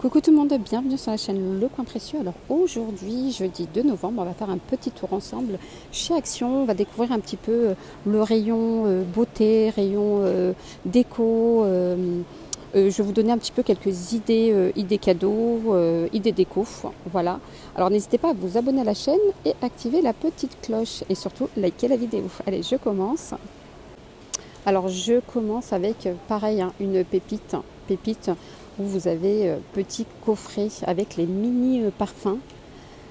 Coucou tout le monde, bienvenue sur la chaîne Le Coin Précieux. Alors aujourd'hui, jeudi 2 novembre, on va faire un petit tour ensemble chez Action. On va découvrir un petit peu le rayon beauté, rayon déco. Je vais vous donner un petit peu quelques idées cadeaux, idées déco. Voilà. Alors n'hésitez pas à vous abonner à la chaîne et activer la petite cloche. Et surtout, likez la vidéo. Allez, je commence. Alors je commence avec, pareil, une pépite où vous avez petit coffret avec les mini parfums.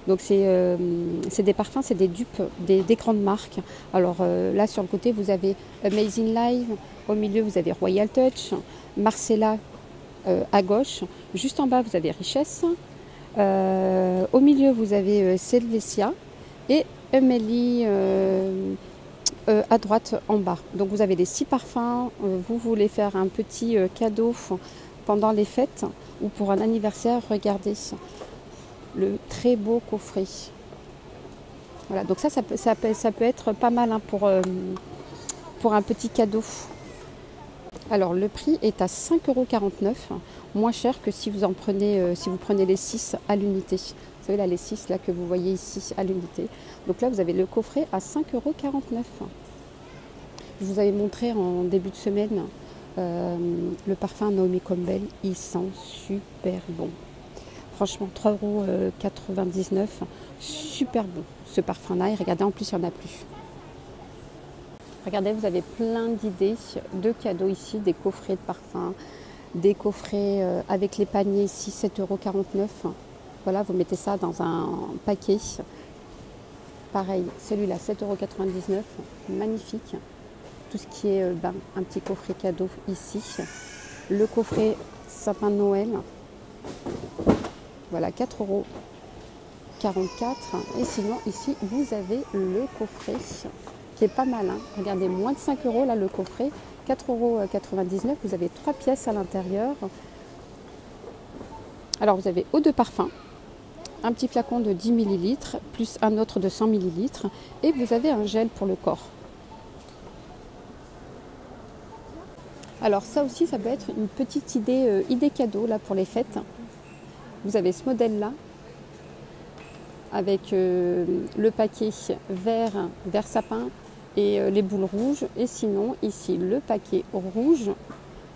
Donc c'est des parfums, c'est des dupes des grandes marques. Alors là sur le côté vous avez Amazing Live, au milieu vous avez Royal Touch, Marcella à gauche, juste en bas vous avez Richesse, au milieu vous avez Selvesia et Emily à droite en bas. Donc vous avez les 6 parfums, vous voulez faire un petit cadeau pendant les fêtes ou pour un anniversaire, regardez le très beau coffret. Voilà, donc ça peut être pas mal hein, pour un petit cadeau. Alors le prix est à 5,49 €, moins cher que si vous prenez les 6 à l'unité. Vous savez là les 6 là, que vous voyez ici à l'unité. Donc là vous avez le coffret à 5,49 €. Je vous avais montré en début de semaine le parfum Naomi Campbell, il sent super bon. Franchement, 3,99 €, super bon ce parfum-là. Et regardez, en plus, il n'y en a plus. Regardez, vous avez plein d'idées de cadeaux ici, des coffrets de parfums, des coffrets avec les paniers ici, 7,49 €. Voilà, vous mettez ça dans un paquet. Pareil, celui-là, 7,99 €, magnifique. Tout ce qui est un petit coffret cadeau ici. Le coffret sapin de Noël. Voilà, 4,44 €. Et sinon, ici, vous avez le coffret qui est pas mal. Hein. Regardez, moins de 5 € là, le coffret. 4,99 €. Vous avez 3 pièces à l'intérieur. Alors, vous avez eau de parfum. Un petit flacon de 10 ml, plus un autre de 100 ml. Et vous avez un gel pour le corps. Alors ça aussi, ça peut être une petite idée cadeau là pour les fêtes. Vous avez ce modèle-là avec le paquet vert sapin et les boules rouges. Et sinon, ici, le paquet rouge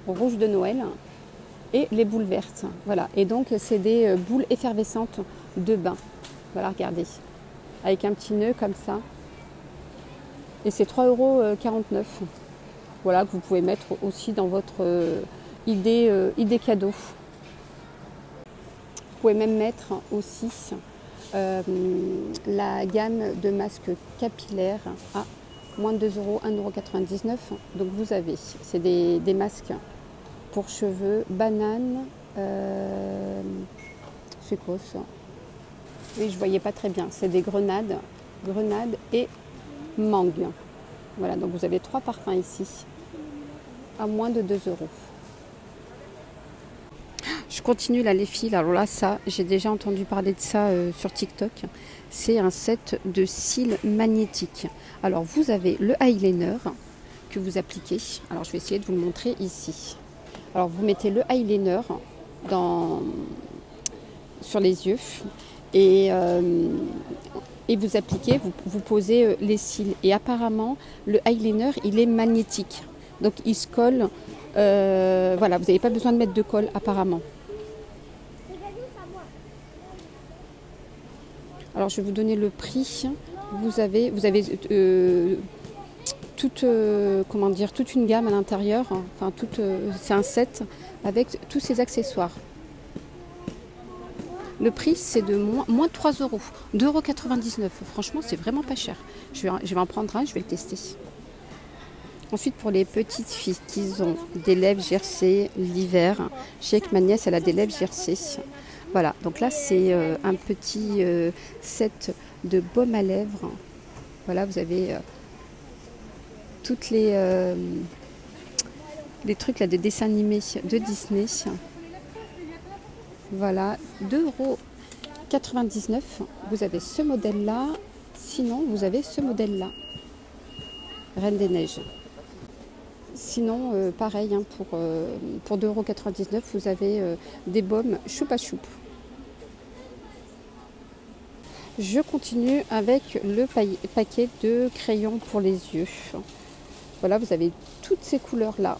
de Noël et les boules vertes. Voilà. Et donc, c'est des boules effervescentes de bain. Voilà, regardez. Avec un petit nœud comme ça. Et c'est 3,49 €. Voilà, que vous pouvez mettre aussi dans votre idée cadeau. Vous pouvez même mettre aussi la gamme de masques capillaires à moins de 2 €, 1,99 €. Donc vous avez, c'est des masques pour cheveux, banane, c'est quoi ça? Oui, je ne voyais pas très bien, c'est des grenades et mangue. Voilà, donc vous avez 3 parfums ici à moins de 2 €. Je continue là les filles. Alors là ça, j'ai déjà entendu parler de ça sur TikTok. C'est un set de cils magnétiques. Alors vous avez le eyeliner que vous appliquez. Alors je vais essayer de vous le montrer ici. Alors vous mettez le eyeliner sur les yeux et vous appliquez, vous posez les cils. Et apparemment le eyeliner il est magnétique. Donc il se colle, voilà, vous n'avez pas besoin de mettre de colle apparemment. Alors je vais vous donner le prix. Vous avez toute une gamme à l'intérieur. Enfin c'est un set avec tous ces accessoires. Le prix c'est de moins de 3 €, 2,99 €. Franchement c'est vraiment pas cher. Je vais en prendre un, je vais le tester. Ensuite, pour les petites filles qui ont des lèvres gercées l'hiver, je sais que ma nièce, elle a des lèvres gercées. Voilà, donc là, c'est un petit set de baume à lèvres. Voilà, vous avez toutes les trucs là, des dessins animés de Disney. Voilà, 2,99 €. Vous avez ce modèle-là. Sinon, vous avez ce modèle-là. Reine des Neiges. Sinon, pareil, hein, pour 2,99 €, vous avez des baumes choupa choup. Je continue avec le paquet de crayons pour les yeux. Voilà, vous avez toutes ces couleurs-là.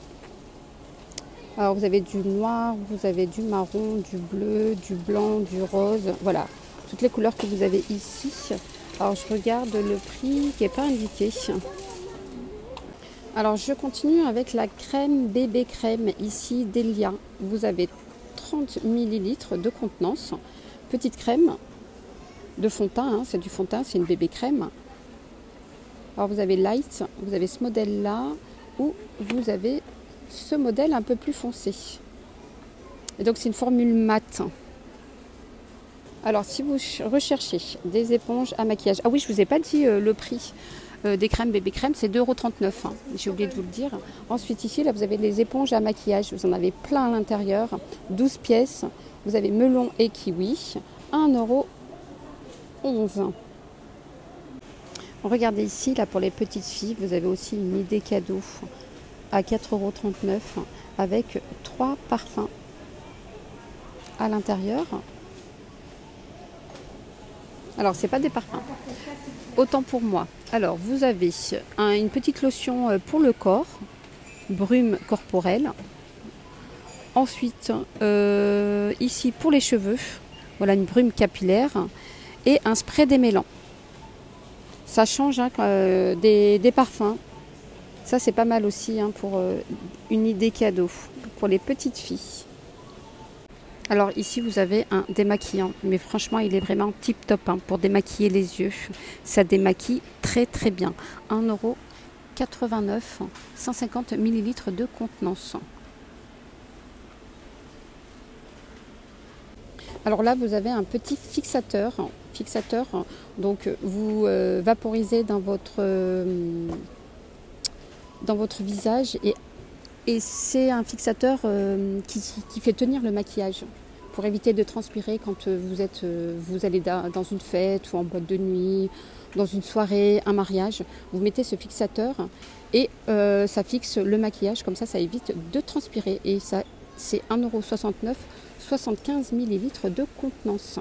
Alors, vous avez du noir, vous avez du marron, du bleu, du blanc, du rose. Voilà, toutes les couleurs que vous avez ici. Alors, je regarde le prix qui n'est pas indiqué. Alors, je continue avec la crème bébé crème, ici Delia. Vous avez 30 ml de contenance. Petite crème de fond de teint, hein, c'est du fond de teint, c'est une bébé crème. Alors, vous avez Light, vous avez ce modèle-là, ou vous avez ce modèle un peu plus foncé. Et donc, c'est une formule mat. Alors, si vous recherchez des éponges à maquillage, ah oui, je ne vous ai pas dit le prix des crèmes bébé crème, c'est 2,39 €, hein. J'ai oublié de vous le dire. Ensuite, ici, là, vous avez les éponges à maquillage. Vous en avez plein à l'intérieur. 12 pièces. Vous avez melon et kiwi. 1,11 €. Regardez ici, là, pour les petites filles, vous avez aussi une idée cadeau à 4,39 € avec 3 parfums à l'intérieur. Alors, c'est pas des parfums. Autant pour moi. Alors, vous avez une petite lotion pour le corps, brume corporelle. Ensuite, ici pour les cheveux, voilà une brume capillaire et un spray démêlant. Ça change hein, des parfums. Ça, c'est pas mal aussi hein, pour une idée cadeau pour les petites filles. Alors ici vous avez un démaquillant, mais franchement il est vraiment tip top hein, pour démaquiller les yeux. Ça démaquille très très bien. 1,89 €, 150 ml de contenance. Alors là vous avez un petit fixateur. Donc vous vaporisez dans votre visage et c'est un fixateur qui fait tenir le maquillage pour éviter de transpirer quand vous allez dans une fête ou en boîte de nuit, dans une soirée, un mariage. Vous mettez ce fixateur et ça fixe le maquillage, comme ça évite de transpirer. Et ça, c'est 1,69 €, 75 ml de contenance.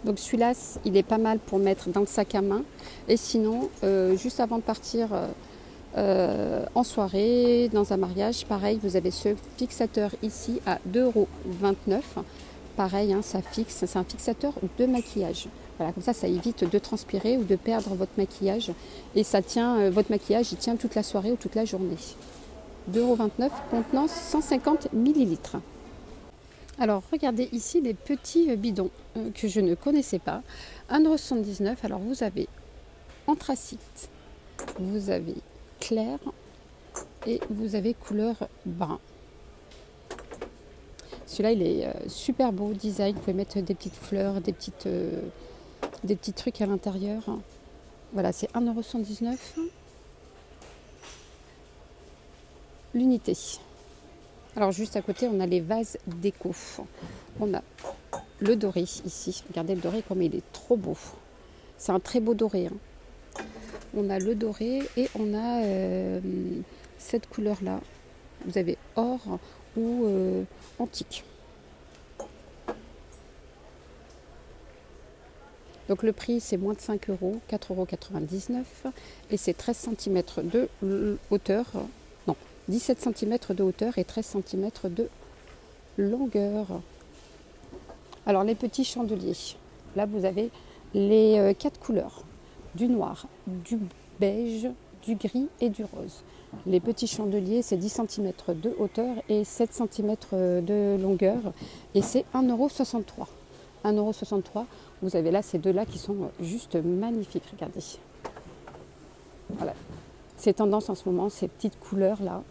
Donc celui-là, il est pas mal pour mettre dans le sac à main. Et sinon, juste avant de partir en soirée, dans un mariage, pareil, vous avez ce fixateur ici à 2,29 €. Pareil, hein, ça fixe, c'est un fixateur de maquillage. Voilà, comme ça évite de transpirer ou de perdre votre maquillage. Et ça tient, votre maquillage, il tient toute la soirée ou toute la journée. 2,29 €, contenance 150 ml. Alors, regardez ici les petits bidons que je ne connaissais pas. 1,79 €. Alors, vous avez anthracite, vous avez clair et vous avez couleur brun. Celui-là il est super beau design, vous pouvez mettre des petites fleurs, des petits trucs à l'intérieur. Voilà, c'est 1,79 € l'unité. Alors juste à côté on a les vases déco. On a le doré ici, regardez le doré comme il est trop beau. C'est un très beau doré hein. On a le doré et on a cette couleur-là. Vous avez or ou antique. Donc le prix c'est moins de 5 €, 4,99 € et c'est 13 cm de hauteur, non 17 cm de hauteur et 13 cm de longueur. Alors les petits chandeliers, là vous avez les 4 couleurs, du noir, du beige, du gris et du rose. Les petits chandeliers c'est 10 cm de hauteur et 7 cm de longueur et c'est 1,63 €. 1,63 €. Vous avez là ces deux-là qui sont juste magnifiques, regardez. Voilà. C'est tendance en ce moment, ces petites couleurs-là.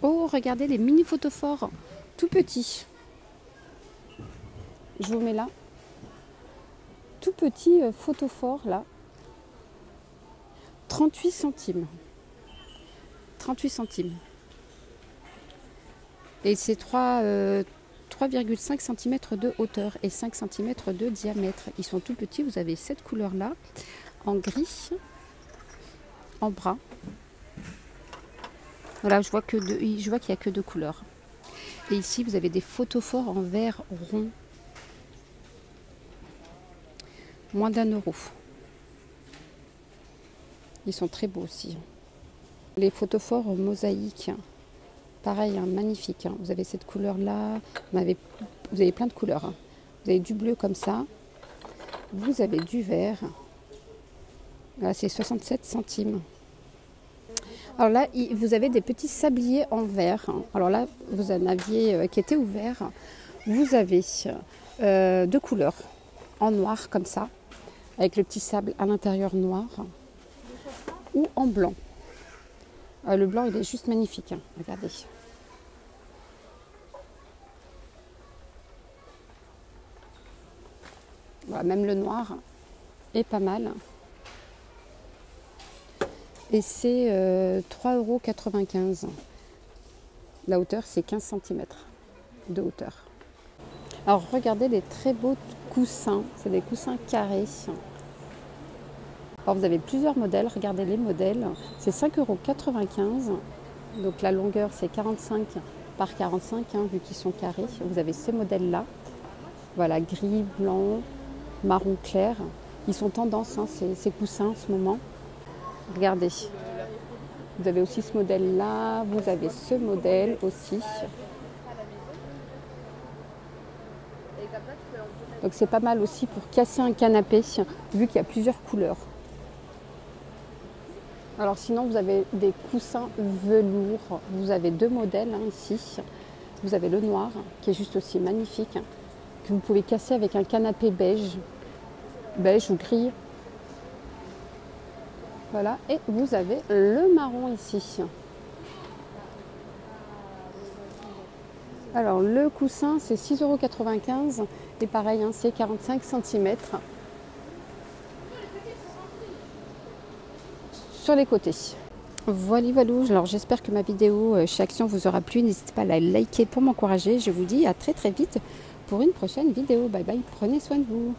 Oh, regardez les mini photophores, tout petits. Je vous mets là. Tout petit photophore, là. 38 centimes. 38 centimes. Et c'est 3,5 cm de hauteur et 5 cm de diamètre. Ils sont tout petits. Vous avez cette couleur-là, en gris, en brun Voilà, je vois qu'il n'y a que deux couleurs. Et ici, vous avez des photophores en verre rond. Moins d'1 €. Ils sont très beaux aussi. Les photophores mosaïques, pareil, hein, magnifique. Hein. Vous avez cette couleur-là. Vous avez plein de couleurs. Hein. Vous avez du bleu comme ça. Vous avez du vert. Là, c'est 67 centimes. Alors là, vous avez des petits sabliers en verre. Alors là, vous en aviez qui étaient ouverts. Vous avez deux couleurs. En noir, comme ça, avec le petit sable à l'intérieur noir. Ou en blanc. Le blanc, il est juste magnifique. Hein. Regardez. Voilà, même le noir est pas mal. Et c'est 3,95 €. La hauteur, c'est 15 cm de hauteur. Alors, regardez les très beaux coussins. C'est des coussins carrés. Alors, vous avez plusieurs modèles. Regardez les modèles. C'est 5,95 €. Donc, la longueur, c'est 45 par 45, hein, vu qu'ils sont carrés. Vous avez ces modèles-là. Voilà, gris, blanc, marron clair. Ils sont tendance, hein, ces coussins en ce moment. Regardez, vous avez aussi ce modèle-là, vous avez ce modèle aussi. Donc c'est pas mal aussi pour casser un canapé, vu qu'il y a plusieurs couleurs. Alors sinon, vous avez des coussins velours. Vous avez deux modèles hein, ici. Vous avez le noir, qui est juste aussi magnifique, que vous pouvez casser avec un canapé beige ou gris. Voilà, et vous avez le marron ici. Alors le coussin c'est 6,95 € et pareil hein, c'est 45 cm sur les côtés. Voilà, alors j'espère que ma vidéo chez Action vous aura plu. N'hésitez pas à la liker pour m'encourager. Je vous dis à très vite pour une prochaine vidéo. Bye bye, prenez soin de vous.